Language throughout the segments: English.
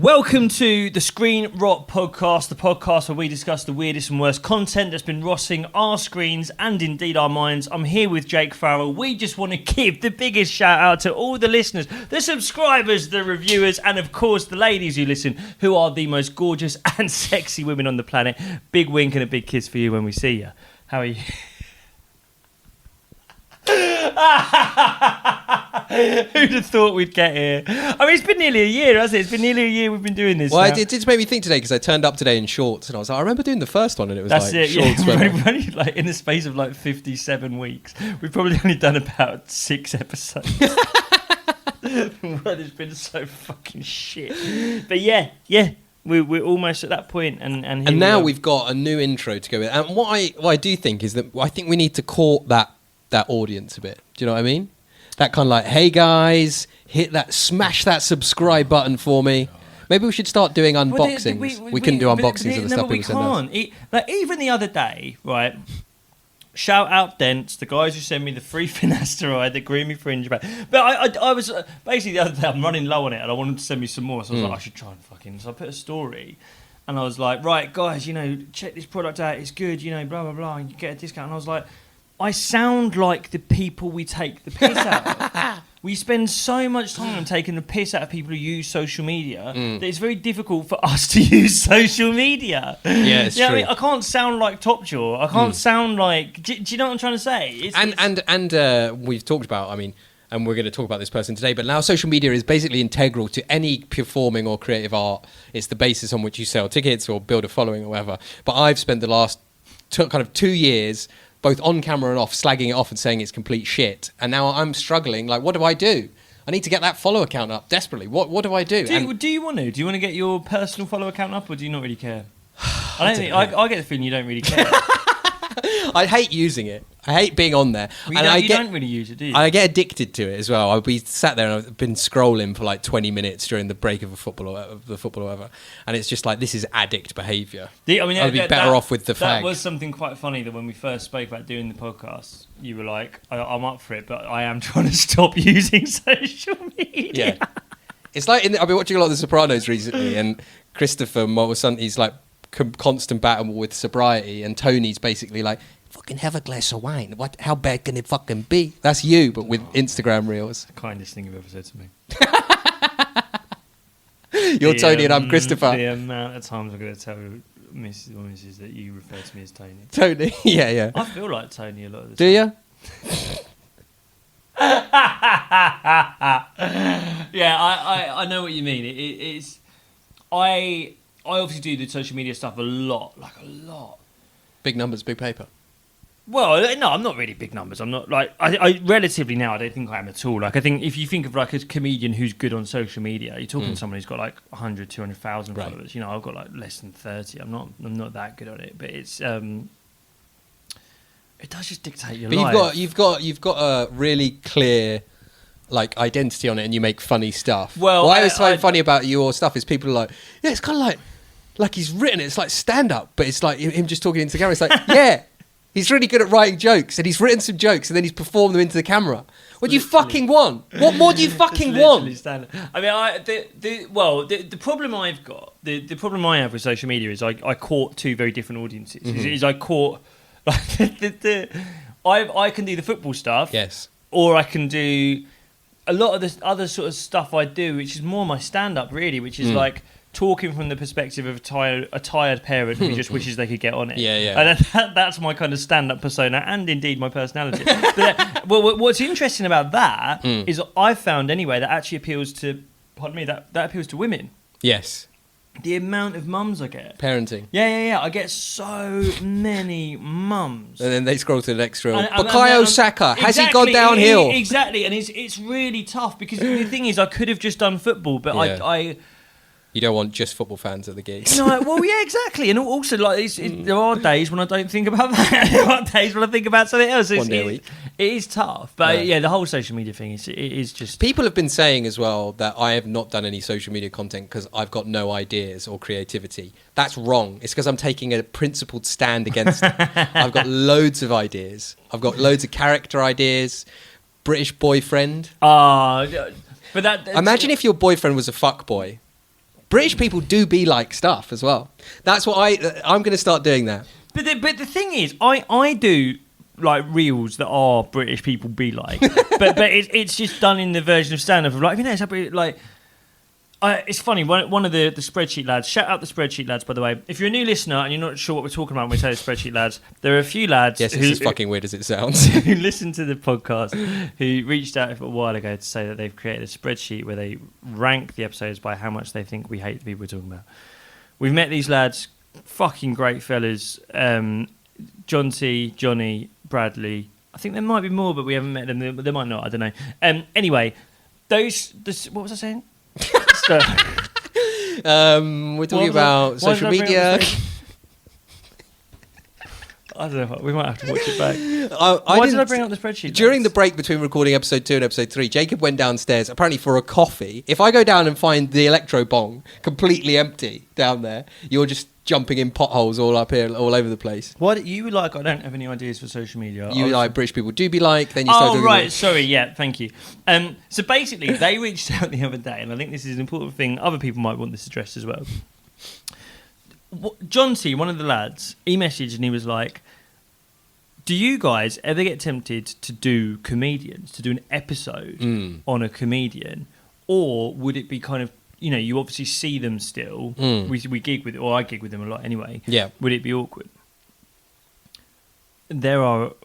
Welcome to the Screen Rot Podcast, the podcast where we discuss the weirdest and worst content that's been rossing our screens and indeed our minds. I'm here with Jake Farrell. We just want to give the biggest shout out to all the listeners, the subscribers, the reviewers, and of course the ladies who listen, who are the most gorgeous and sexy women on the planet. Big wink and a big kiss for you when we see you. How are you? Who'd have thought we'd get here? I mean, it's been nearly a year, hasn't it? It's been nearly a year we've been doing this. Well, now. it just made me think today because I turned up today in shorts and I was like, I remember doing the first one and it was That's like it, shorts. Yeah. We've only, like, in the space of like 57 weeks, we've probably only done about 6 episodes. Well, it's been so fucking shit. But yeah. We're almost at that point, and now we've got a new intro to go with. And what I do think is that I think we need to court that audience a bit. Do you know what I mean? That kind of like, hey guys, smash that subscribe button for me. Maybe we should start doing unboxings. We couldn't do unboxings of the stuff people send us. Like even the other day, right? Shout out Dents, the guys who send me the free finasteride, the Groomy Fringe bag. But I was basically the other day, I'm running low on it and I wanted to send me some more. So I was like, I should try and fucking. So I put a story and I was like, right, guys, check this product out. It's good, blah, blah, blah. And you get a discount. And I was like, I sound like the people we take the piss out of. We spend so much time taking the piss out of people who use social media that it's very difficult for us to use social media. Yeah, it's true. I mean, I can't sound like Top Jaw. I can't sound like... Do you know what I'm trying to say? And we've talked about, and we're going to talk about this person today, but now social media is basically integral to any performing or creative art. It's the basis on which you sell tickets or build a following or whatever. But I've spent the last kind of 2 years... both on camera and off, slagging it off and saying it's complete shit. And now I'm struggling. Like, what do? I need to get that follow account up desperately. What do I do? Do you want to? Do you want to get your personal follow account up, or do you not really care? I get the feeling you don't really care. I hate using it. I hate being on there. Well, you don't really use it, do you? I get addicted to it as well. I'll be sat there and I've been scrolling for like 20 minutes during the break of the football or whatever. And it's just like, this is addict behaviour. I'd be better off with the fag. That was something quite funny that when we first spoke about doing the podcast, you were like, I'm up for it, but I am trying to stop using social media. Yeah. It's like, I've been watching a lot of The Sopranos recently and Christopher Molson, he's like constant battle with sobriety and Tony's basically like, fucking have a glass of wine. How bad can it fucking be? That's you, but with Instagram reels. The kindest thing you've ever said to me. You're Tony and I'm Christopher. The amount of times I'm going to tell Mrs. that you refer to me as Tony. Tony, yeah. I feel like Tony a lot of the time. Do you? Yeah, I know what you mean. It's I obviously do the social media stuff a lot. Big numbers, big paper. Well, no, I'm not really big numbers. I'm not like I relatively now. I don't think I am at all. Like I think if you think of like a comedian who's good on social media, you're talking to someone who's got like 100, 200,000 followers. I've got like less than 30. I'm not that good at it, but it's it does just dictate your life. But you've got a really clear like identity on it, and you make funny stuff. Well, what I always find funny about your stuff is people are like, yeah, it's kind of like he's written it. It's like stand up, but it's like him just talking into the camera. It's like, yeah. He's really good at writing jokes, and he's written some jokes, and then he's performed them into the camera. What do you fucking want? What more do you fucking want? I mean, the problem I've got, the problem I have with social media is I court two very different audiences. Is I court like I can do the football stuff, yes, or I can do a lot of the other sort of stuff I do, which is more my stand-up really, which is like talking from the perspective of a tired parent who just wishes they could get on it. Yeah. And that's my kind of stand-up persona and indeed my personality. But, what's interesting about that is I've found anyway that actually appeals to, that appeals to women. Yes. The amount of mums I get. Parenting. Yeah. I get so many mums. And then they scroll to the next reel. Bukayo Saka, has he gone downhill? Exactly, and it's really tough because the thing is I could have just done football, but I You don't want just football fans at the gigs. No, well, yeah, exactly. And also, like, there are days when I don't think about that. There are days when I think about something else. One day a week. It is tough. But, yeah, the whole social media thing, it is just... People have been saying as well that I have not done any social media content because I've got no ideas or creativity. That's wrong. It's because I'm taking a principled stand against it. I've got loads of ideas. I've got loads of character ideas. British boyfriend. But that... Imagine if your boyfriend was a fuckboy. British people do be like stuff as well. That's what I'm going to start doing that. But the thing is, I do like reels that are British people be like, but it's just done in the version of stand-up of like, you know, it's like. It's funny, one of the spreadsheet lads, shout out the spreadsheet lads, by the way. If you're a new listener and you're not sure what we're talking about when we say the spreadsheet lads, there are a few lads yes, it's as fucking weird as it sounds. who listened to the podcast, who reached out a while ago to say that they've created a spreadsheet where they rank the episodes by how much they think we hate the people we're talking about. We've met these lads, fucking great fellas, John T, Johnny, Bradley. I think there might be more, but we haven't met them. They might not, I don't know. Anyway, what was I saying? We're talking about social media. I don't know. We might have to watch it back. Why did I bring up the spreadsheet? During the break between recording episode 2 and episode 3, Jacob went downstairs, apparently for a coffee. If I go down and find the electro bong completely empty down there, you're just jumping in potholes all up here, all over the place. What you like? I don't have any ideas for social media. You like British people do be like. Then you start. Oh right, sorry, yeah, thank you. So basically, they reached out the other day, and I think this is an important thing. Other people might want this addressed as well. John T, one of the lads, he messaged and he was like, "Do you guys ever get tempted to do comedians, to do an episode on a comedian, or would it be kind of, you know, you obviously see them still. We gig with, or I gig with them a lot anyway. Yeah. Would it be awkward?" There are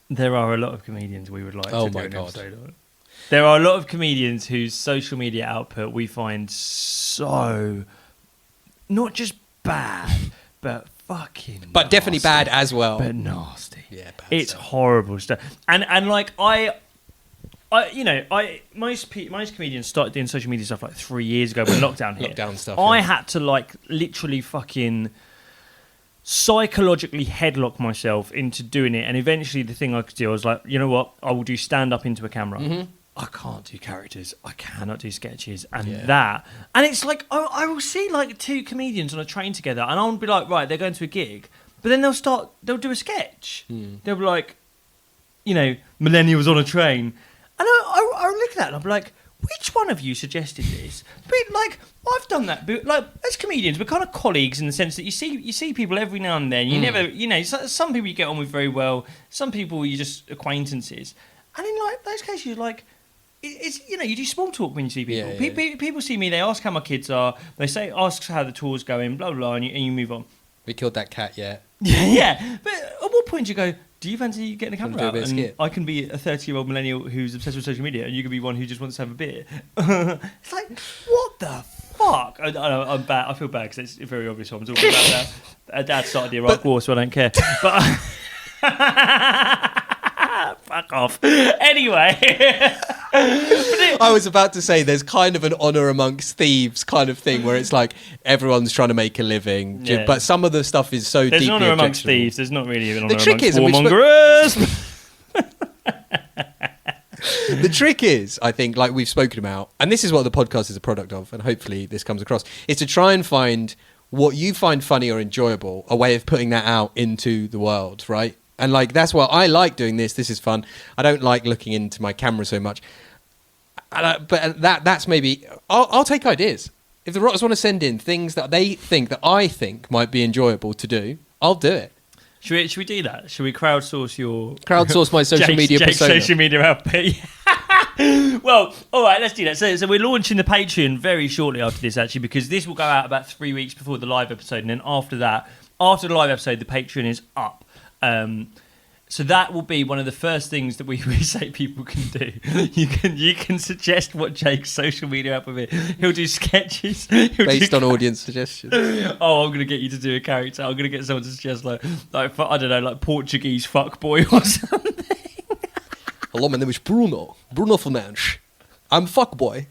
a lot of comedians we would like to do an episode on. There are a lot of comedians whose social media output we find so not just bad, but fucking but nasty, definitely bad as well. But nasty. Yeah, bad it's stuff. horrible stuff. And like most comedians started doing social media stuff like 3 years ago when lockdown hit. Lockdown stuff. I had to like literally fucking psychologically headlock myself into doing it, and eventually the thing I could do, I was like, you know what, I will do stand up into a camera. Mm-hmm. I can't do characters, I cannot do sketches, and and it's like I will see like two comedians on a train together, and I'll be like, right, they're going to a gig, but then they'll do a sketch. They'll be like, you know, millennials on a train, and I look at that and I'll be like, which one of you suggested this? But like, I've done that. But like, as comedians, we're kind of colleagues in the sense that you see people every now and then. You never, you know, some people you get on with very well. Some people you're just acquaintances. And in like those cases, you're like, it's, you know, you do small talk when you see people. People see me, they ask how my kids are. They ask how the tour's going, blah blah, blah, and you move on. We killed that cat yet? Yeah. But at what point do you go, do you fancy getting a camera out? And I can be a 30-year-old millennial who's obsessed with social media, and you can be one who just wants to have a beer. It's like, what the fuck? I'm bad. I feel bad because it's very obvious what I'm talking about now. Dad started the Iraq War, so I don't care. But fuck off. Anyway. I was about to say there's kind of an honour amongst thieves kind of thing where it's like everyone's trying to make a living, but some of the stuff is so there's deeply an honour amongst objectionable. thieves. There's not really an honour The trick amongst is, warmongers. the trick is, I think, like we've spoken about, and this is what the podcast is a product of, and hopefully this comes across, is to try and find what you find funny or enjoyable, a way of putting that out into the world, right? And like that's why I like doing this. This is fun. I don't like looking into my camera so much. But that's maybe I'll take ideas. If the Rotters want to send in things that they think that I think might be enjoyable to do, I'll do it. Should we do that? Should we crowdsource my social media Jake's persona? social media output. Well, all right, let's do that. So we're launching the Patreon very shortly after this, actually, because this will go out about 3 weeks before the live episode, and then after the live episode, the Patreon is up. So that will be one of the first things that we say people can do. You can suggest what Jake's social media output is. He'll do sketches Based on audience suggestions. Oh, I'm gonna get you to do a character. I'm gonna get someone to suggest like I don't know, like Portuguese fuckboy or something. Hello, my name is Bruno Fernandes. I'm fuckboy.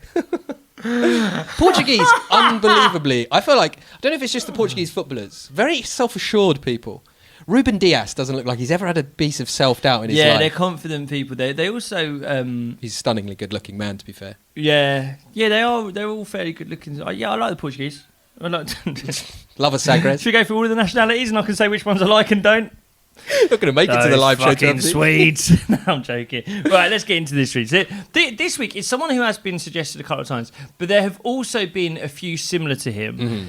Portuguese, unbelievably. I feel like, I don't know if it's just the Portuguese footballers, very self-assured people. Ruben Diaz doesn't look like he's ever had a piece of self-doubt in his life. Yeah, they're confident people. They also... he's a stunningly good-looking man, to be fair. Yeah, they are. They're all fairly good-looking. Yeah, I like the Portuguese. I like Love a Sagres. Should we go through all of the nationalities and I can say which ones I like and don't? Not going to make it to the live show. Fucking Swedes. No, I'm joking. Right, let's get into this week. So, this week is someone who has been suggested a couple of times, but there have also been a few similar to him. Mm-hmm.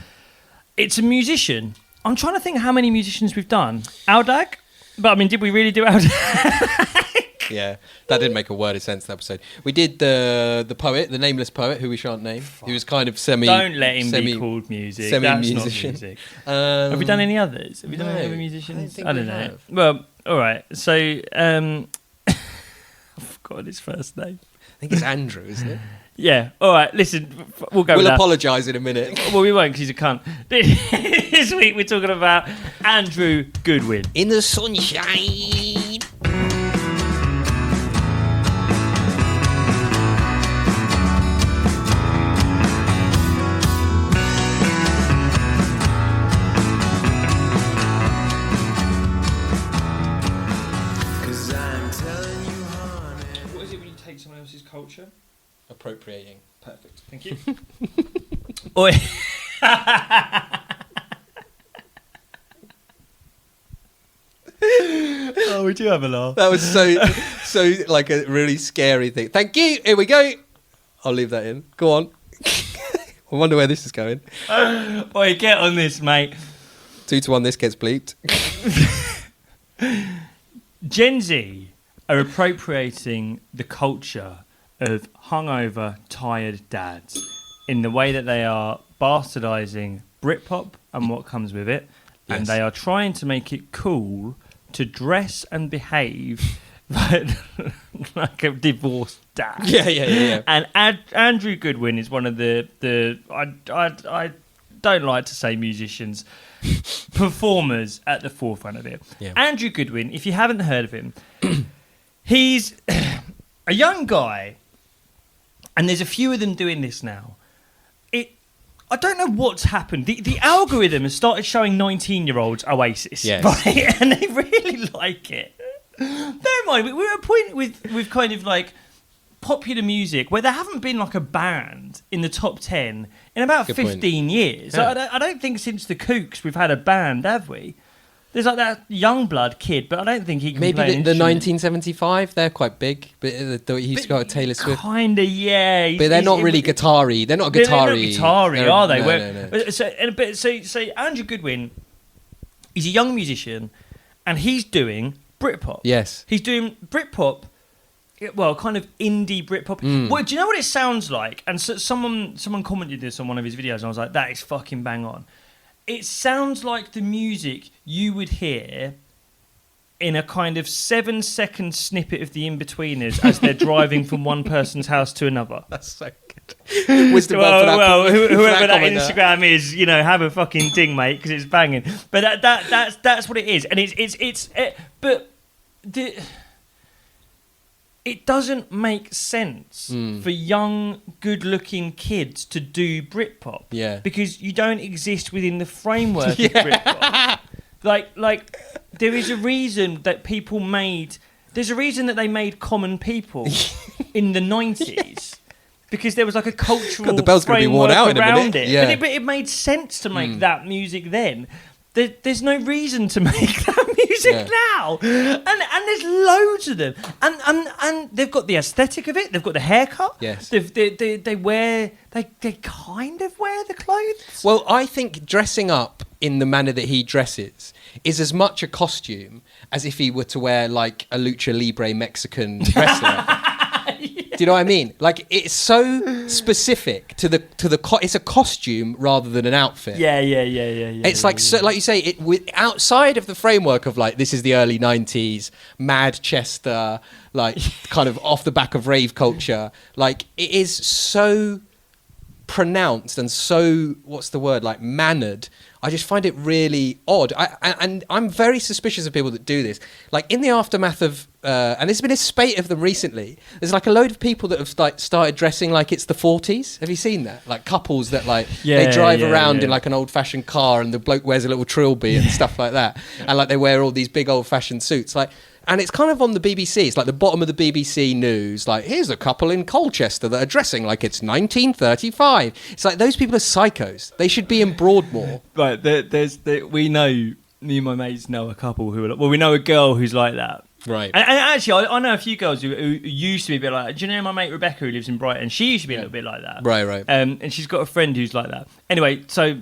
It's a musician. I'm trying to think how many musicians we've done. Aldag? But I mean, did we really do Aldag? Yeah, that didn't make a word of sense, that episode. We did the poet, the nameless poet, who we shan't name. He was kind of semi... Don't let him be called music. Semi-musician. That's not music. Have we done any others? Have we done any other musicians? I don't know. Have. Well, all right. So, I've forgotten his first name. I think it's Andrew, isn't it? Yeah. All right. Listen, we'll go with We'll that. apologise in a minute. Well, we won't because he's a cunt. This week we're talking about Andrew Goodwin. In the sunshine. Someone else's culture. Appropriating. Perfect. Thank you. Oi. Oh, we do have a laugh. That was so like a really scary thing. Thank you. Here we go. I'll leave that in. Go on. I wonder where this is going. Oi, get on this, mate. 2-1, this gets bleeped. Gen Z are appropriating the culture of hungover, tired dads in the way that they are bastardising Britpop and what comes with it, and they are trying to make it cool to dress and behave like a divorced dad. Yeah. And Andrew Goodwin is one of the I don't like to say musicians, performers at the forefront of it. Yeah. Andrew Goodwin, if you haven't heard of him, he's a young guy, and there's a few of them doing this now. I don't know what's happened. The algorithm has started showing 19-year-olds Oasis, right? And they really like it. Bear in mind, we're at a point with kind of like popular music where there haven't been like a band in the top 10 in about 15 years. Yeah. I don't think since the Kooks we've had a band, have we? There's like that Youngblood kid, but I don't think he can play an the instrument. 1975, they're quite big, but he's got Taylor Swift. Kinda, yeah. But they're not really guitar-y. They're not guitar-y. They're not guitar-y, are they? No. So Andrew Goodwin, he's a young musician, and he's doing Britpop. Yes. He's doing Britpop, well, kind of indie Britpop. Well, do you know what it sounds like? And so someone commented this on one of his videos, and I was like, that is fucking bang on. It sounds like the music you would hear in a kind of 7-second snippet of the In-Betweeners as they're driving from one person's house to another. That's so good. Whoever that Instagram is, have a fucking ding, mate, because it's banging. But that's what it is, and it doesn't make sense for young, good-looking kids to do Britpop. Yeah. Because you don't exist within the framework of Britpop. Like, there is a reason that there's a reason that they made Common People in the 90s. Because there was like a cultural the bell's gonna be worn out around in a minute. it. Yeah. But it made sense to make that music then. There's no reason to make that music now, and there's loads of them, and they've got the aesthetic of it. They've got the haircut. Yes, they kind of wear the clothes. Well, I think dressing up in the manner that he dresses is as much a costume as if he were to wear like a lucha libre Mexican wrestler. Do you know what I mean? Like, it's so specific to the it's a costume rather than an outfit. Yeah. It's like you say, outside of the framework of like, this is the early 90s, Manchester, like kind of off the back of rave culture. Like, it is so pronounced and so, what's the word, like mannered. I just find it really odd. And I'm very suspicious of people that do this. Like, in the aftermath of, and there's been a spate of them recently, there's like a load of people that have like started dressing like it's the 40s. Have you seen that? Like couples that like, they drive around in like an old fashioned car and the bloke wears a little trilby and stuff like that. And like they wear all these big old fashioned suits. Like, and it's kind of on the BBC. It's like the bottom of the BBC News. Like, here's a couple in Colchester that are dressing like it's 1935. It's like, those people are psychos. They should be in Broadmoor. Right, we know me and my mates know a couple who are like, well, we know a girl who's like that. Right. And actually, I know a few girls who used to be a bit like that. Do you know my mate Rebecca who lives in Brighton? She used to be a little bit like that. Right. And she's got a friend who's like that. Anyway, so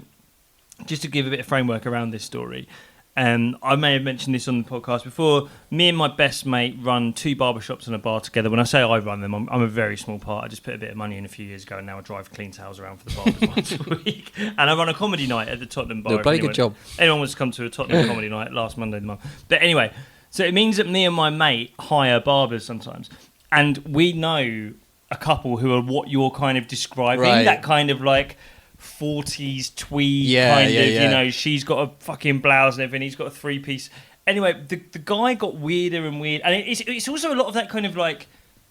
just to give a bit of framework around this story, I may have mentioned this on the podcast before. Me and my best mate run 2 barbershops and a bar together. When I say I run them, I'm a very small part. I just put a bit of money in a few years ago, and now I drive clean towels around for the barbers once a week. And I run a comedy night at the Tottenham bar. No, bloody good job. Anyone wants to come to a Tottenham comedy night last Monday of the month. But anyway, so it means that me and my mate hire barbers sometimes, and we know a couple who are what you're kind of describing, that kind of like 40s tweed you know, she's got a fucking blouse and everything, he's got a 3-piece. Anyway, the guy got weirder and weird, and it's also a lot of that kind of like,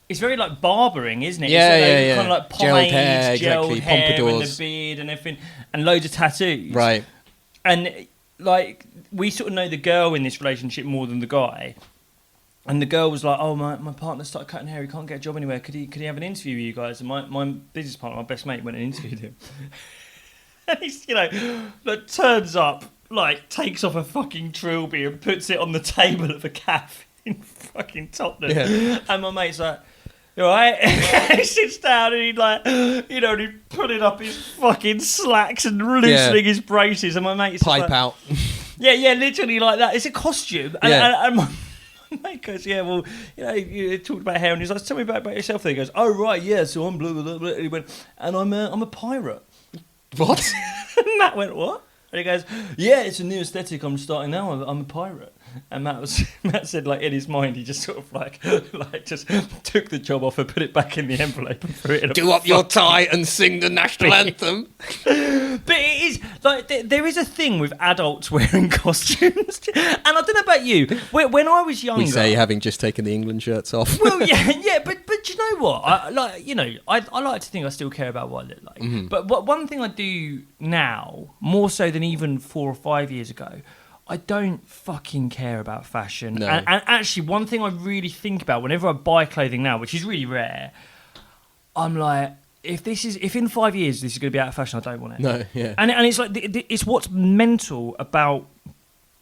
it's very like barbering, isn't it? Kind of like gelled hair, gelled hair pompadours, and the beard and everything, and loads of tattoos. Right. And like, we sort of know the girl in this relationship more than the guy. And the girl was like, "Oh, my partner started cutting hair. He can't get a job anywhere. Could he have an interview with you guys?" And my business partner, my best mate, went and interviewed him. And he's, you know, like, turns up, like, takes off a fucking trilby and puts it on the table of a cafe in fucking Tottenham. Yeah. And my mate's like, "You all right?" He sits down and he'd like, you know, and he'd putting up his fucking slacks and loosening his braces. And my mate's pipe like, out. Yeah, literally like that. It's a costume. And my mate goes, "Yeah, well, you know, you talked about hair," and he's like, "Tell me about yourself." Then he goes, "Oh right, yeah, so I'm blah blah blah." And he went, "And I'm a pirate." What? And Matt went, "What?" And he goes, "Yeah, it's a new aesthetic I'm starting now. I'm a pirate." And Matt said, like, in his mind, he just sort of like just took the job off and put it back in the envelope and threw it in. Do up your tie and sing the national anthem. But it is like there is a thing with adults wearing costumes, and I don't know about you. When I was younger, we say having just taken the England shirts off. Well, yeah, but you know what? I like to think I still care about what I look like. Mm-hmm. But one thing I do now, more so than even 4 or 5 years ago, I don't fucking care about fashion. No. And actually, one thing I really think about whenever I buy clothing now, which is really rare, I'm like, if in 5 years this is going to be out of fashion, I don't want it. No, yeah. And it's like, it's what's mental about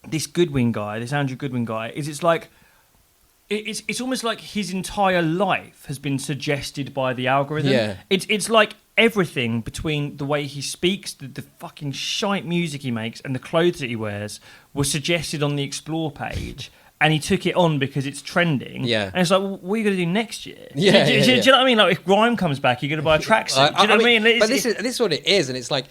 this Goodwin guy, this Andrew Goodwin guy, is it's like, it's almost like his entire life has been suggested by the algorithm. Yeah. It's like everything between the way he speaks, the fucking shite music he makes, and the clothes that he wears was suggested on the Explore page, and he took it on because it's trending. Yeah. And it's like, well, what are you going to do next year? Yeah, do you know what I mean? Like, if grime comes back, you're going to buy a tracksuit. Do you know what I mean? But this is what it is, and it's like,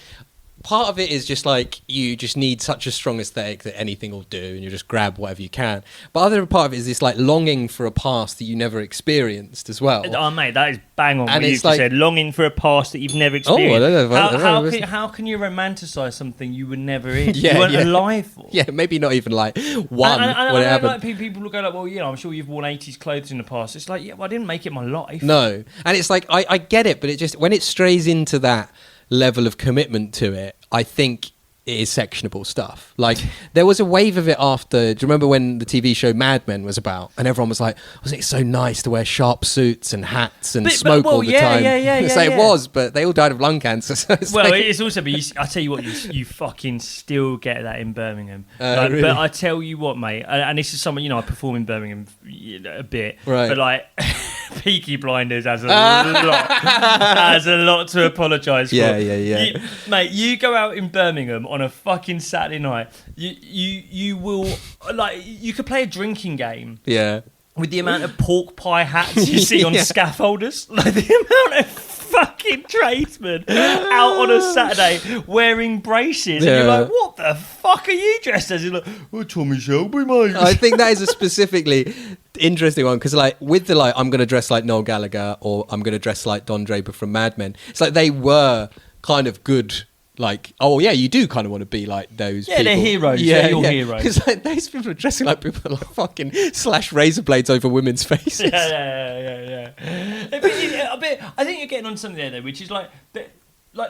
part of it is just like, you just need such a strong aesthetic that anything will do, and you just grab whatever you can. But other part of it is this like longing for a past that you never experienced as well. Oh mate, that is bang on. And what you it's like, said, longing for a past that you've never experienced. Oh, I don't know. How can you romanticise something you were never in? Yeah, you weren't alive for. Yeah, maybe not even like one and when it happened. Like, people will go like, well, yeah, I'm sure you've worn 80s clothes in the past. It's like, yeah, well, I didn't make it my life. No, and it's like I get it, but it just, when it strays into that level of commitment to it, I think it is sectionable stuff. Like, there was a wave of it after, do you remember when the TV show Mad Men was about, and everyone was like, wasn't it so nice to wear sharp suits and hats and smoke all the time? It was, but they all died of lung cancer. So it's it's also, but I tell you what, you fucking still get that in Birmingham. Really? But I tell you what, mate, and this is something, you know, I perform in Birmingham a bit, right. But like, Peaky Blinders has a lot to apologise for. Yeah. Mate, you go out in Birmingham on a fucking Saturday night, you will, like, you could play a drinking game. Yeah. With the amount of pork pie hats you see on scaffolders, like the amount of fucking tradesmen out on a Saturday wearing braces, and you're like, what the fuck are you dressed as? You're like, oh, Tommy Shelby, mate. I think that is a specifically interesting one, because like, with the like, I'm going to dress like Noel Gallagher, or I'm going to dress like Don Draper from Mad Men, it's like they were kind of good. Like, oh yeah, you do kind of want to be like those people. They're heroes. Yeah, you're heroes. Because like, those people are dressing like people like fucking slash razor blades over women's faces. Yeah. I think you're getting on something there, though, which is like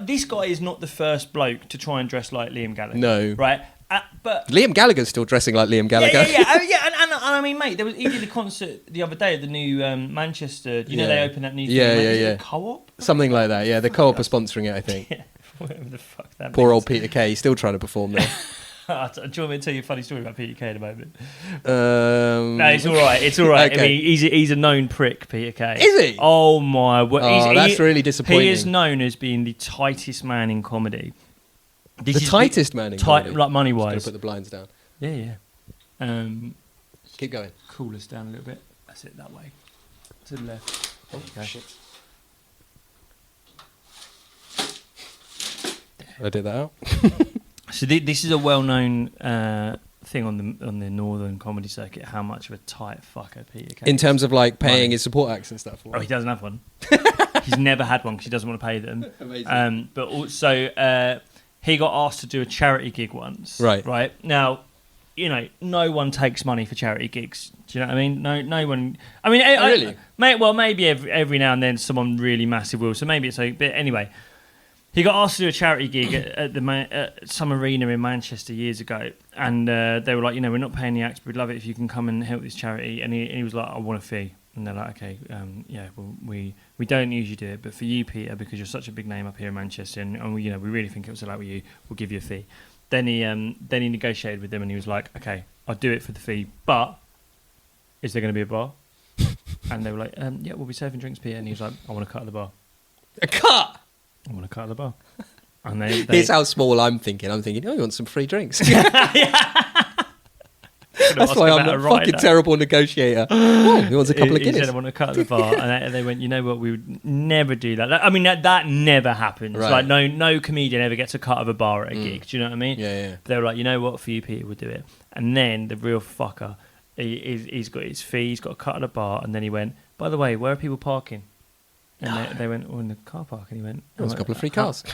this guy is not the first bloke to try and dress like Liam Gallagher. No. Right? But Liam Gallagher's still dressing like Liam Gallagher. Yeah. And I mean, mate, he did a concert the other day at the new Manchester. You know, they opened that new Yeah. Co-op? Something like that. Yeah, the Co-op are sponsoring it, I think. Yeah. Whatever the fuck that Poor means. old Peter Kay, he's still trying to perform there. Do you want me to tell you a funny story about Peter Kay in a moment? No, it's all right. It's all right. Okay. I mean, he's a known prick, Peter Kay. Is he? Oh my word! That's really disappointing. He is known as being the tightest man in comedy. The tightest man in comedy? Like money-wise. Just gonna put the blinds down. Yeah. Keep going. Cool us down a little bit. That's it, that way. To the left. Oh, Okay. shit. I did that out. So this is a well-known thing on the northern comedy circuit. How much of a tight fucker Peter Kay In is. terms of like paying his support acts and stuff. Oh, he doesn't have one. He's never had one because he doesn't want to pay them. Amazing. But also, he got asked to do a charity gig once. Right. Now, you know, no one takes money for charity gigs. Do you know what I mean? No one. I mean, really? Maybe every now and then someone really massive will. So maybe it's like. But anyway, he got asked to do a charity gig at some arena in Manchester years ago, and they were like, you know, we're not paying the acts, but we'd love it if you can come and help this charity. And he was like, I want a fee. And they're like, okay, yeah, well, we don't usually do it, but for you, Peter, because you're such a big name up here in Manchester, and we, you know, we really think it was like with you, we'll give you a fee. Then he negotiated with them, and he was like, okay, I'll do it for the fee, but is there going to be a bar? And they were like, yeah, we'll be serving drinks, Peter. And he was like, I want to cut at the bar. A cut. I want to cut at the bar. And Here's how small I'm thinking. I'm thinking, oh, you want some free drinks? That's why I'm a fucking terrible negotiator. Oh, he wants a couple of Guinness. He said, I want to cut at the bar. And they went, you know what, we would never do that. I mean, that never happens. Right. Like, no comedian ever gets a cut of a bar at a gig. Do you know what I mean? Yeah. They were like, you know what, for you, Peter, we'll do it. And then the real fucker, he's got his fee, he's got a cut at a bar. And then he went, by the way, where are people parking? And they went, oh, in the car park. And he went, there's a couple of free cars.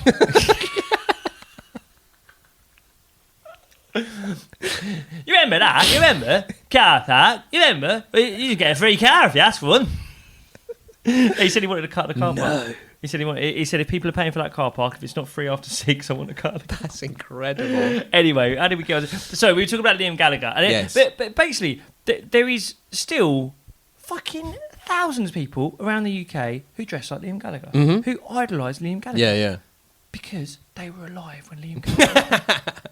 You remember that? You remember? Car park? You remember? You get a free car if you ask for one. He said he wanted to cut the car park. He said if people are paying for that car park, if it's not free after 6, I want to cut the car. That's incredible. Anyway, how did we go? So we were talking about Liam Gallagher. And yes. But basically, there is still fucking thousands of people around the UK who dress like Liam Gallagher, who idolise Liam Gallagher. Yeah. Because they were alive when Liam Gallagher...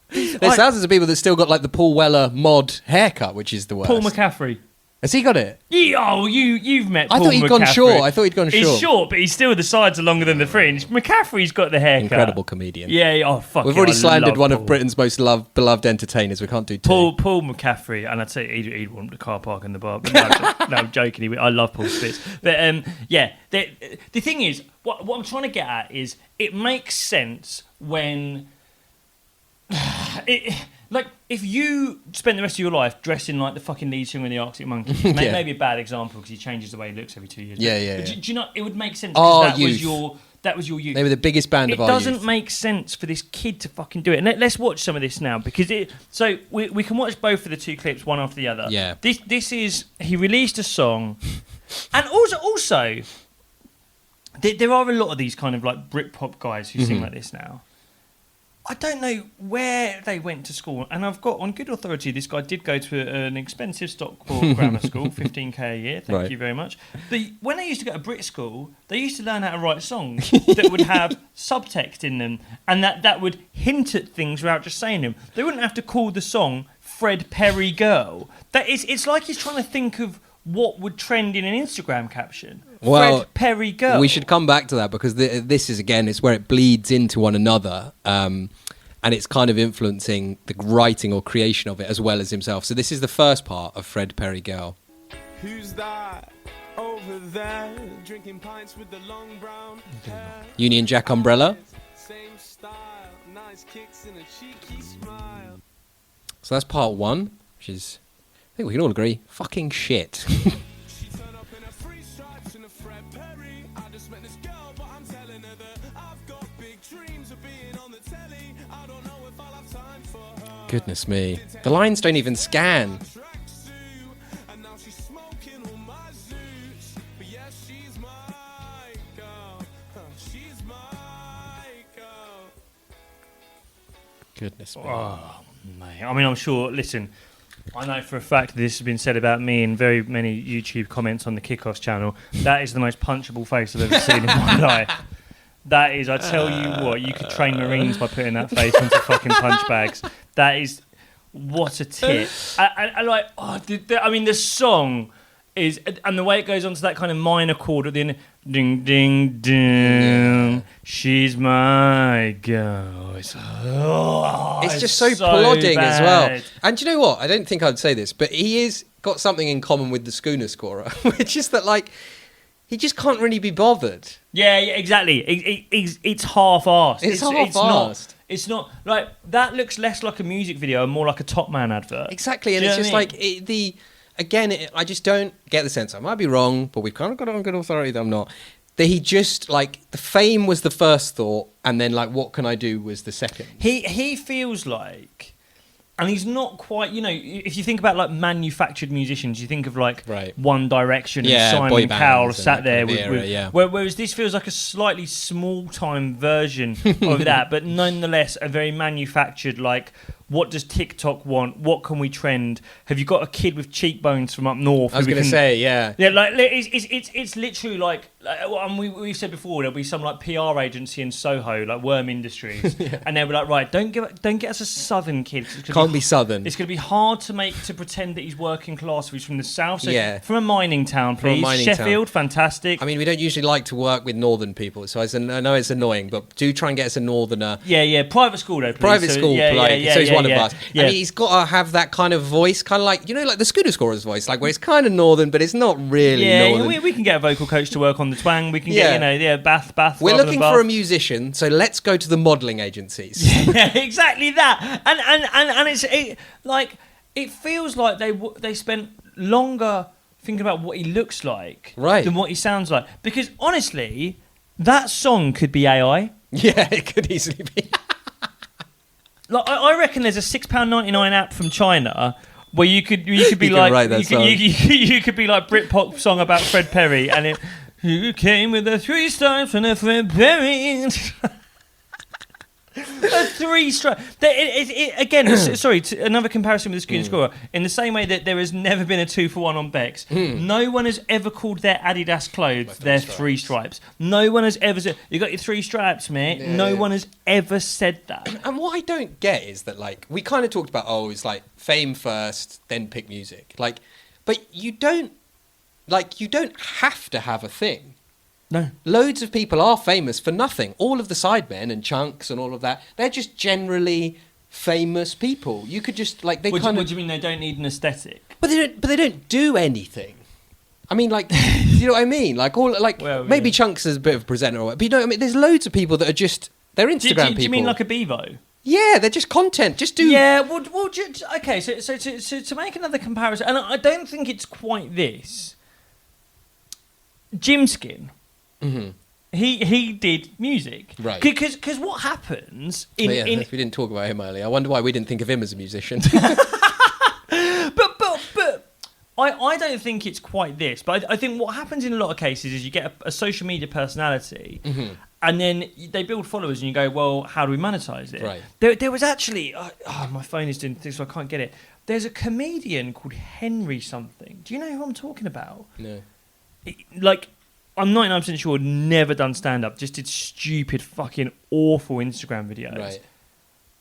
There's thousands of people that still got like the Paul Weller mod haircut, which is the worst. Paul McCaffrey. Has he got it? Yeah, you've met Paul I thought he'd McCaffrey. gone short. I thought he'd gone short. He's short, but he's still the sides are longer than the fringe. McCaffrey's got the haircut. Incredible comedian. Yeah, oh, fuck We've yeah, already I slandered love one Paul. of Britain's most beloved entertainers. We can't do two. Paul McCaffrey, and I'd say he'd want the car park and the bar. But no, I'm joking. I love Paul Spitz. But yeah, the thing is, what I'm trying to get at is it makes sense when... Like, if you spent the rest of your life dressing like the fucking lead singer in the Arctic Monkeys, maybe a bad example because he changes the way he looks every 2 years. Yeah. Do you know, it would make sense because that was your youth. They were the biggest band of our youth. It doesn't make sense for this kid to fucking do it. And let's watch some of this now because so we can watch both of the two clips, one after the other. Yeah. This is, he released a song, and also there are a lot of these kind of like Britpop guys who sing like this now. I don't know where they went to school, and I've got on good authority this guy did go to an expensive Stockport grammar school, 15k a year. Thank you very much. When they used to go to Brit school, they used to learn how to write songs that would have subtext in them, and that would hint at things without just saying them. They wouldn't have to call the song "Fred Perry Girl." It's like he's trying to think of what would trend in an Instagram caption. Well, Fred Perry Girl. We should come back to that because this is, again, it's where it bleeds into one another. And it's kind of influencing the writing or creation of it as well as himself. So this is the first part of Fred Perry Girl. Who's that over there drinking pints with the long brown hair? Union Jack Umbrella. Same style, nice kicks and a cheeky smile. So that's part one, which is, I think we can all agree, fucking shit. She turned up in a free stripes and a Fred Perry. I just met this girl, but I'm telling her that I've got big dreams of being on the telly. I don't know if I'll have time for her. Goodness me. The lines don't even scan. And now she's smoking all my zoots. But yeah, she's my girl. She's my girl. Goodness me. Oh, mate. I mean, I'm sure, listen, I know for a fact this has been said about me in very many YouTube comments on the Kickoffs channel. That is the most punchable face I've ever seen in my life. That is, I tell you what, you could train Marines by putting that face into fucking punch bags. That is what a tip. I like. Oh, I mean, the song is, and the way it goes on to that kind of minor chord at the end. Ding ding ding. Yeah. She's my girl. It's just so plodding bad. As well. And do you know what? I don't think I'd say this, but he is got something in common with the Schooner Scorer, which is that like he just can't really be bothered. Yeah, exactly. It's half-assed. It's half-assed. It's not like that. Looks less like a music video and more like a Top Man advert. Exactly, and it's just like I just don't get the sense. I might be wrong, but we've kind of got it on good authority that I'm not. That he just like the fame was the first thought, and then like what can I do was the second. He feels like, and he's not quite. You know, if you think about like manufactured musicians, you think of like One Direction and Simon Cowell sat there whereas this feels like a slightly small time version of that, but nonetheless a very manufactured like. What does TikTok want? What can we trend? Have you got a kid with cheekbones from up north? I was going to say, yeah. Yeah, like it's literally like we've said before, there'll be some like PR agency in Soho, like Worm Industries, and they'll be like, right, don't get us a southern kid. Can't be southern. It's going to be hard to pretend that he's working class. He's from the south, so from a mining town, please. Sheffield, fantastic. I mean, we don't usually like to work with northern people, so I know it's annoying, but do try and get us a northerner. Yeah, private school though, please. Private school, so he's one of us. Yeah. I mean, he's got to have that kind of voice, kind of like, you know, like the Scooter Scorer's voice, like where it's kind of northern, but it's not really northern. Yeah, we can get a vocal coach to work on the twang. We can get, Bath. We're looking for a musician, so let's go to the modelling agencies. Yeah, exactly that. And it feels like they spent longer thinking about what he looks like than what he sounds like. Because honestly, that song could be AI. Yeah, it could easily be. Like, I reckon there's a £6.99 app from China where you could be like you could be like Britpop song about Fred Perry, and it you came with the 3 stripes from the Fred Perry. A 3 stripe. Again, sorry. Another comparison with the Schooner Scorer. In the same way that there has never been a 2-for-1 on Bex, no one has ever called their Adidas clothes their 3 stripes. No one has ever said, "You got your 3 stripes, mate." Yeah, no one has ever said that. And what I don't get is that, like, we kind of talked about, it's like fame first, then pick music. Like, but you don't have to have a thing. No. Loads of people are famous for nothing. All of the sidemen and Chunks and all of that, they're just generally famous people. You could just like What do you mean they don't need an aesthetic? But they don't do anything. I mean, like, you know what I mean? Like maybe Chunks is a bit of a presenter or whatever. But you know what I mean? There's loads of people that are just they're Instagram people. Do you mean like a Bevo? Yeah, they're just content. Just do. Yeah. Well okay. So to make another comparison, and I don't think it's quite this. Jim Skin. Mm-hmm. He did music, right? Because what happens in we didn't talk about him earlier. I wonder why we didn't think of him as a musician. but I don't think it's quite this. But I think what happens in a lot of cases is you get a social media personality, and then they build followers, and you go, well, how do we monetize it? Right. There was actually my phone is doing things, so I can't get it. There's a comedian called Henry something. Do you know who I'm talking about? No. I'm 99% sure never done stand-up, just did stupid, fucking awful Instagram videos. Right.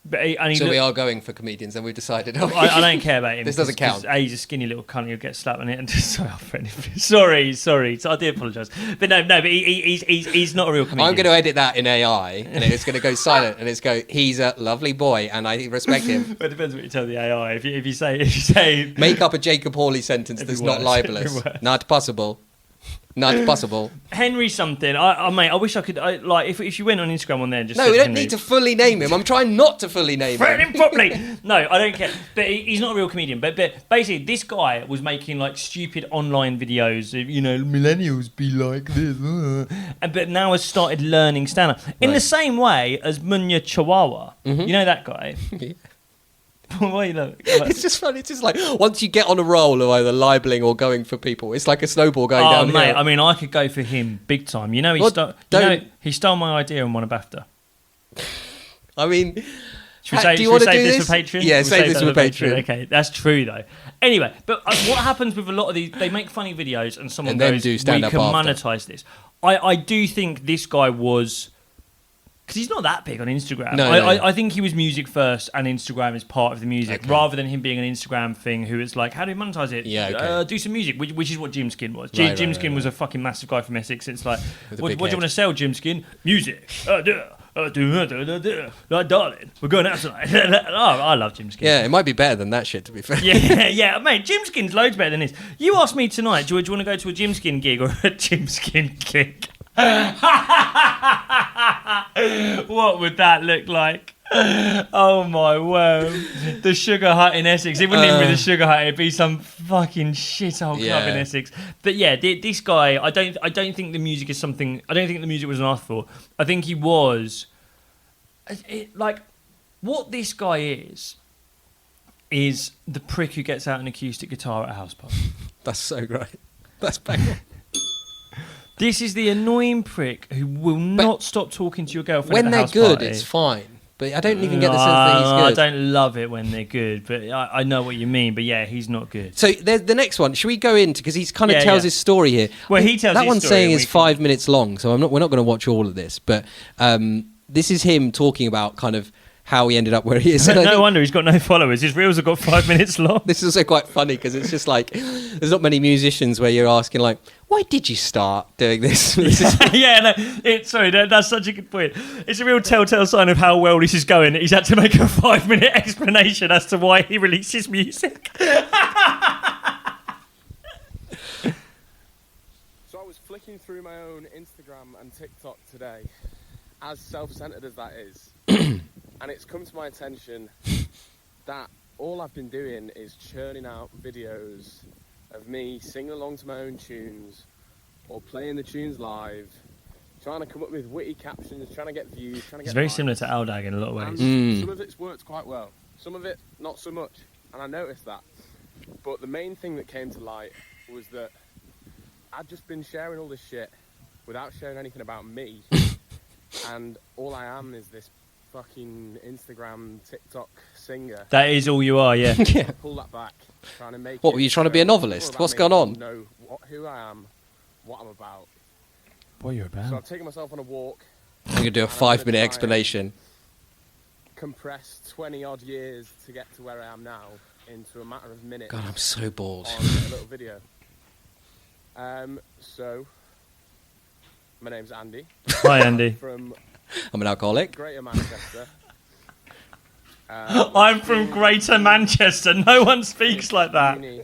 But we are going for comedians, and we've decided. I don't care about him. This doesn't count. He's a skinny little cunt. He'll get slapped on it. And sorry. I do apologise. But no. But he's not a real comedian. I'm going to edit that in AI, and it's going to go silent, and it's he's a lovely boy, and I respect him. Well, it depends what you tell the AI. If you say make up a Jacob Hawley sentence that's not libelous, not possible. Not possible. Henry something. Mate, I wish I could. If you went on Instagram on there and just no, we don't need to fully name him. I'm trying not to fully name him. Properly. No, I don't care. But he's not a real comedian. But basically, this guy was making like stupid online videos. Millennials be like this, but now has started learning stand-up in the same way as Munya Chihuahua. Mm-hmm. You know that guy. Why you look? It's just funny. It's just like once you get on a roll of either libeling or going for people, it's like a snowball going down. Oh, mate! Hill. I mean, I could go for him big time. He stole my idea and won a BAFTA. I mean, should we save this for Patreon? Yeah, save this for Patreon. Okay, that's true though. Anyway, but what happens with a lot of these? They make funny videos and someone and then goes, do stand-up "We can after. monetize this." I do think this guy was because he's not that big on Instagram. No. I think he was music first, and Instagram is part of the music, rather than him being an Instagram thing. Who is like, how do we monetize it? Yeah, okay. Do some music, which is what Jim Skin was. Right, Jim right, Skin right, was a fucking massive guy from Essex. It's like, With a what big do you head. want to sell, Jim Skin? Music. Like, darling, we're going out tonight. Oh, I love Jim Skin. Yeah, it might be better than that shit, to be fair. Yeah, mate, Jim Skin's loads better than this. You asked me tonight, do you want to go to a Jim Skin gig or a Jim Skin gig? What would that look like? Oh my word. The Sugar Hut in Essex. It wouldn't even be the Sugar Hut, it'd be some fucking shithole club in Essex. But yeah, this guy, I don't think the music is something, I don't think the music was an afterthought. I think he was like, what this guy is the prick who gets out an acoustic guitar at a house party. That's so great. That's bang. This is the annoying prick who will not stop talking to your girlfriend When at the they're house good, party. it's fine. But I don't even get the sense that he's good. I don't love it when they're good, but I know what you mean. But yeah, he's not good. So the next one, should we go into, because he's kind of tells his story here. Well, he tells that his one's story saying and is 5 minutes long, so we're not going to watch all of this. But this is him talking about kind of how he ended up where he is. And I No think wonder he's got no followers. His reels have got 5 minutes long. this is also quite funny because it's just like there's not many musicians where you're asking like, why did you start doing this? Yeah, no, that's such a good point. It's a real telltale sign of how well this is going. He's had to make a 5 minute explanation as to why he releases music. So I was flicking through my own Instagram and TikTok today, as self-centered as that is, and it's come to my attention that all I've been doing is churning out videos of me singing along to my own tunes or playing the tunes live, trying to come up with witty captions, trying to get views, trying to get It's very likes. similar to Aldag in a lot of ways. And some of it's worked quite well, some of it not so much, and I noticed that. But the main thing that came to light was that I'd just been sharing all this shit without sharing anything about me, and all I am is this fucking Instagram, TikTok singer. That is all you are, yeah. Pull that back, trying to make. What, were you trying to be a novelist? What's going on? Know who I am, what I'm about. What you're So about? I've taken myself on a walk, I'm going to do a And I'm 5 gonna minute try explanation. compress 20 odd years to get to where I am now into a matter of minutes. God, I'm so bored. On a little video. So my name's Andy. Hi, Andy. From I'm an alcoholic. Greater Manchester. I'm from Greater Manchester. No one speaks like that. Uni.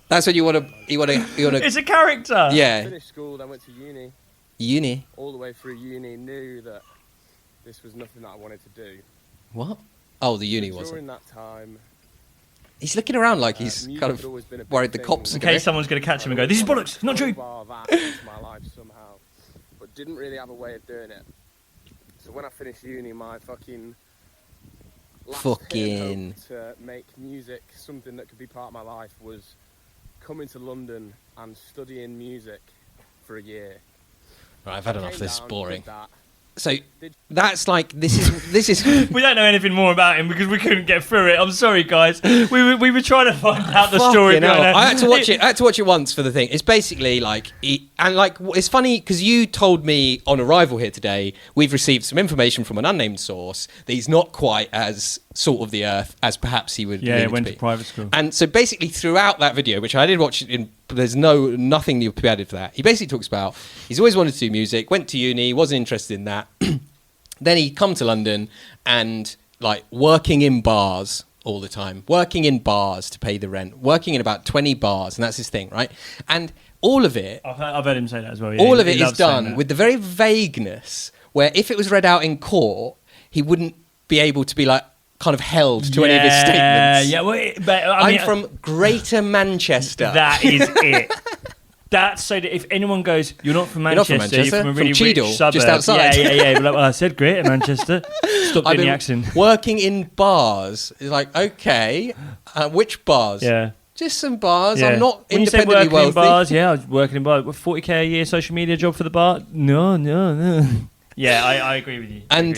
That's what you want to. It's a character. Yeah. Finished school, then went to uni. Uni. All the way through uni, knew that this was nothing that I wanted to do. What? Oh, the uni During wasn't. that time, He's looking around like he's music kind had of always been a big worried the thing. cops are In going case someone's going to catch him and go, this is bollocks, not true. Crowbar that into my life somehow, but didn't really have a way of doing it. So when I finished uni, my fucking last hit of Fucking- hope to make music something that could be part of my life was coming to London and studying music for a year. Right, I've had enough. Came This is down, boring. did that. So that's like this is. We don't know anything more about him because we couldn't get through it. I'm sorry, guys. We were trying to find out the story Fucking hell. behind it. I had to watch it. I had to watch it once for the thing. It's basically like, it's funny because you told me on arrival here today we've received some information from an unnamed source that he's not quite as salt of the earth as perhaps he would. Yeah, need he went to to be. private school. And so basically throughout that video, which I did watch, there's nothing to be added for that. He basically talks about he's always wanted to do music, went to uni, wasn't interested in that. Then he'd come to London and like working in bars all the time, working in bars to pay the rent, working in about 20 bars, and that's his thing, right? And all of it, I've heard him say that as well. Yeah, all of he it is loves saying done that. with the very vagueness where if it was read out in court, he wouldn't be able to be like kind of held to any of his statements. Yeah, well, but I mean, I'm from Greater Manchester. That is it. That's so that if anyone goes, you're not from You're not Manchester, from you're from a Manchester, really from Cheadle, rich suburb. just outside. Yeah. But like, well, I said Greater Manchester. Stop I've doing the been accent. working in bars. It's like, okay, which bars? Yeah. Just some bars. Yeah. I'm not When you say independently working wealthy. in bars, yeah, I was working in bars. What, 40k a year social media job for the bar? No. Yeah, I agree with you. And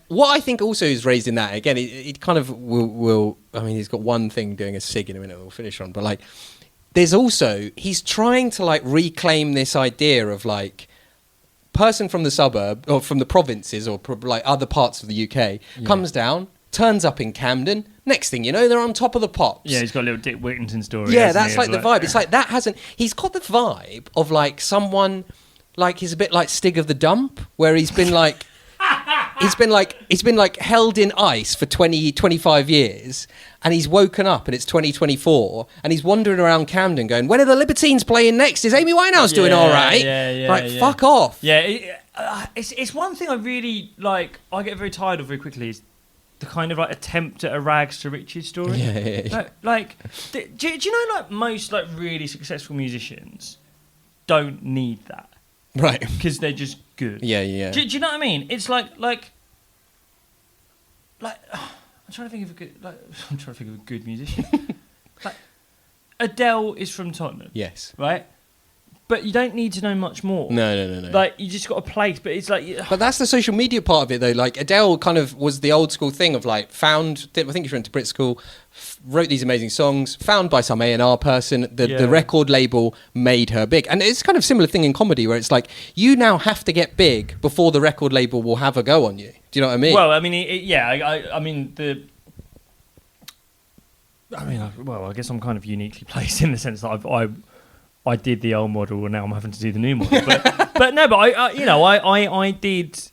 what I think also is raised in that, again, it kind of will. I mean, he's got one thing doing a sig in a minute we'll finish on, but like, there's also, he's trying to like reclaim this idea of like person from the suburb or from the provinces or like other parts of the UK comes down, turns up in Camden. Next thing you know, they're on top of the pops. Yeah, he's got a little Dick Whittington story. Yeah, hasn't that's he, like of the vibe. It's like that hasn't. He's got the vibe of like someone, like he's a bit like Stig of the Dump, where he's been like. He's been like held in ice for 25 years, and he's woken up and it's 2024, and he's wandering around Camden going, when are the Libertines playing next? Is Amy Winehouse doing all right? Fuck off. Yeah, it's one thing I really like. I get very tired of very quickly is the kind of like attempt at a rags to riches story. Yeah. Do you know like most like really successful musicians don't need that. Right. Because they're just good. Yeah. Do you know what I mean? It's like I'm trying to think of a good musician. Like Adele is from Tottenham. Yes. Right? But you don't need to know much more. No. Like you just got a place, but it's like. But that's the social media part of it, though. Like Adele kind of was the old school thing of like I think she went to Brit school, wrote these amazing songs, found by some A&R person. The record label made her big, and it's kind of similar thing in comedy where it's like you now have to get big before the record label will have a go on you. Do you know what I mean? Well, I I guess I'm kind of uniquely placed in the sense that I did the old model, and now I'm having to do the new model. I did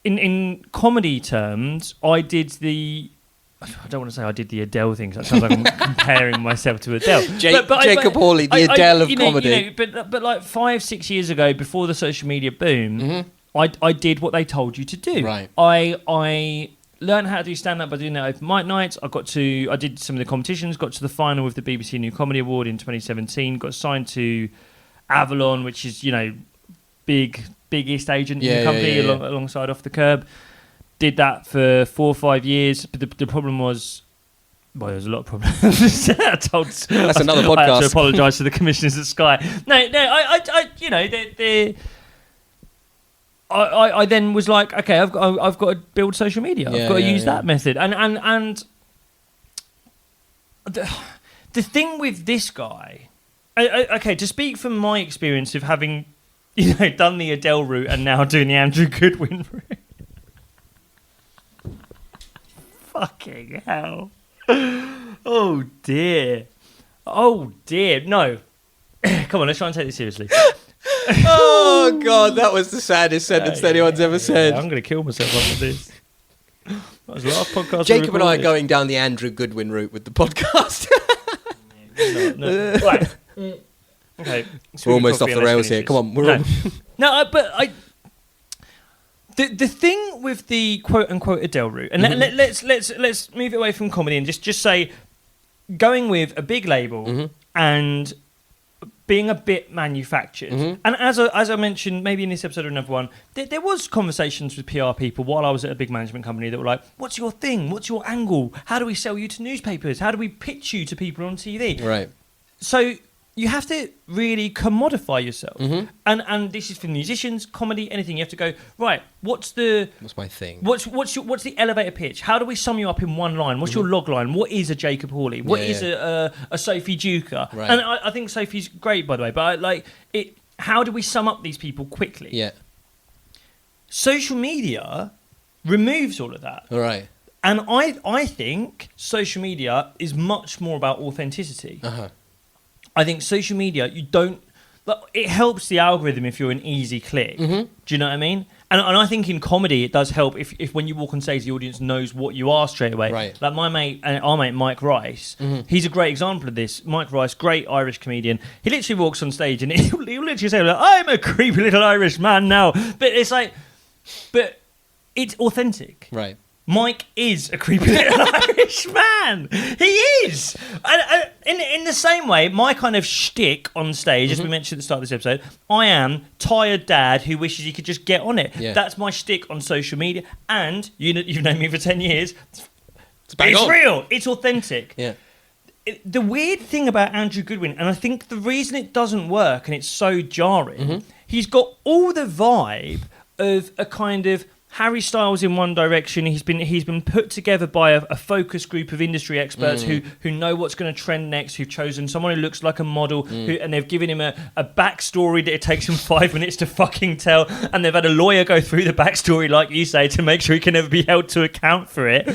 in comedy terms. I did the. I don't want to say I did the Adele thing. 'Cause that sounds like I'm comparing myself to Adele. Jacob Hawley, the Adele of comedy. But like 5-6 years ago, before the social media boom, I did what they told you to do. Right. I learned how to do stand-up by doing that open mic nights. I did some of the competitions, got to the final with the BBC New Comedy Award in 2017, got signed to Avalon, which is, biggest agent in the company, alongside Off the Curb. Did that for 4 or 5 years, but the problem was... Well, there's a lot of problems. That's another podcast. I had to apologise to the commissioners at Sky. I then was like, okay, I've got to build social media. I've got to use that method. And the thing with this guy, okay, to speak from my experience of having, done the Adele route and now doing the Andrew Goodwin route. Fucking hell. Oh dear. No. Come on, let's try and take this seriously. Oh God, that was the saddest sentence anyone's ever said. I'm going to kill myself after this. That was the last podcast. Jacob and I are going down the Andrew Goodwin route with the podcast. No. Right. Okay. We're almost off the rails here. Come on. But the thing with the quote unquote Adele route, and let's move it away from comedy and just say going with a big label and being a bit manufactured. And as I mentioned, maybe in this episode or another one, there was conversations with PR people while I was at a big management company that were like, what's your thing? What's your angle? How do we sell you to newspapers? How do we pitch you to people on TV? Right. So you have to really commodify yourself. And this is for musicians, comedy, anything. You have to go, right, what's my thing? What's the elevator pitch? How do we sum you up in one line? What's your log line? What is a Jacob Hawley? What is a Sophie Duker? Right. And I think Sophie's great, by the way, but how do we sum up these people quickly? Yeah. Social media removes all of that. All right. And I think social media is much more about authenticity. I think social media, it helps the algorithm if you're an easy click. Do you know what I mean? And I think in comedy, it does help if when you walk on stage, the audience knows what you are straight away. Right. Like our mate Mike Rice, he's a great example of this. Mike Rice, great Irish comedian. He literally walks on stage and he'll literally say, I'm a creepy little Irish man now. But it's authentic. Right. Mike is a creepy little Irish man. He is. And in the same way, my kind of shtick on stage, as we mentioned at the start of this episode, I am tired dad who wishes he could just get on it. Yeah. That's my shtick on social media. And you've known me for 10 years. It's real. It's authentic. Yeah. The weird thing about Andrew Goodwin, and I think the reason it doesn't work and it's so jarring, he's got all the vibe of a kind of Harry Styles in one direction. He's been put together by a focus group of industry experts who know what's going to trend next. Who've chosen someone who looks like a model, and they've given him a backstory that it takes him 5 minutes to fucking tell. And they've had a lawyer go through the backstory, like you say, to make sure he can never be held to account for it.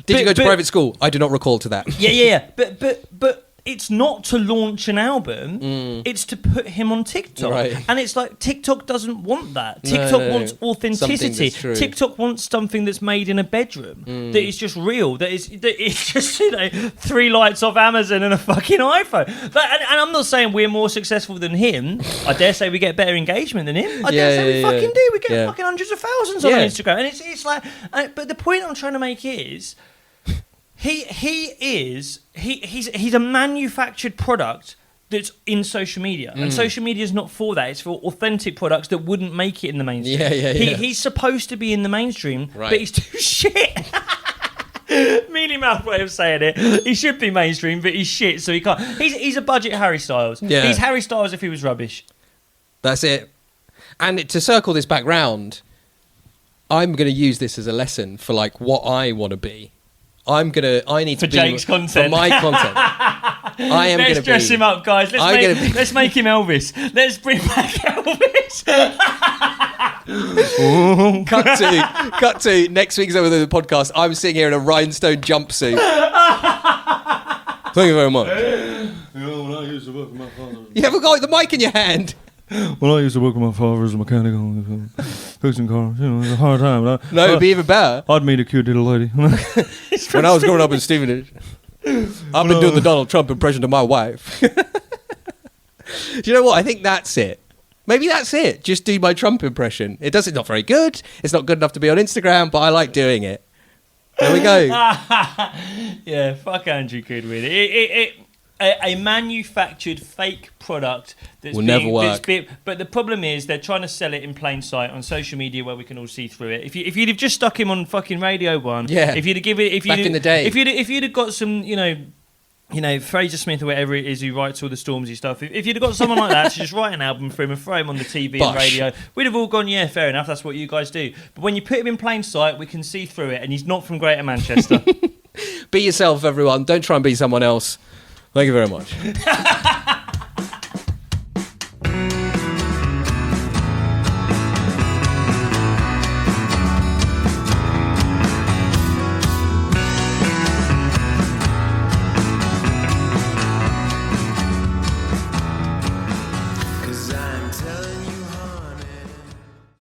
Did you go to private school? I do not recall to that. Yeah. But it's not to launch an album, it's to put him on TikTok. Right. And it's like, TikTok doesn't want that. TikTok wants authenticity. TikTok wants something that's made in a bedroom, that is just real, that is just, 3 lights off Amazon and a fucking iPhone. And I'm not saying we're more successful than him. I dare say we get better engagement than him. I dare say we fucking do. We get fucking hundreds of thousands on Instagram. And it's like, but the point I'm trying to make is, He's a manufactured product that's in social media, and social media is not for that. It's for authentic products that wouldn't make it in the mainstream. He's supposed to be in the mainstream, but he's too shit. Mealy mouth way of saying it. He should be mainstream, but he's shit, so he can't. He's a budget Harry Styles. Yeah. He's Harry Styles if he was rubbish. That's it. And to circle this back round, I'm going to use this as a lesson for like what I want to be. I need to for Jake's content. For my content. I am going to be. Let's dress him up, guys. Let's make him Elvis. Let's bring back Elvis. Cut to next week's over the podcast. I'm sitting here in a rhinestone jumpsuit. Thank you very much. When I used to work with my father. You haven't got the mic in your hand. When I used to work with my father as a mechanic on fixing cars, it was a hard time. No, it'd be even better. I'd meet a cute little lady. When I was growing up in Stevenage, I've been doing the Donald Trump impression to my wife. Do you know what? I think that's it. Maybe that's it. Just do my Trump impression. It's not very good. It's not good enough to be on Instagram, but I like doing it. There we go. Yeah, fuck Andrew Goodwin. A manufactured fake product that's will never work. But the problem is they're trying to sell it in plain sight on social media where we can all see through it. If you'd have just stuck him on fucking Radio 1, if you'd have given it, back in the day, if you'd have got some, Fraser Smith or whatever it is who writes all the Stormzy stuff, if you'd have got someone like that to just write an album for him and throw him on the TV and radio, we'd have all gone, yeah, fair enough, that's what you guys do. But when you put him in plain sight, we can see through it, and he's not from Greater Manchester. Be yourself, everyone. Don't try and be someone else. Thank you very much.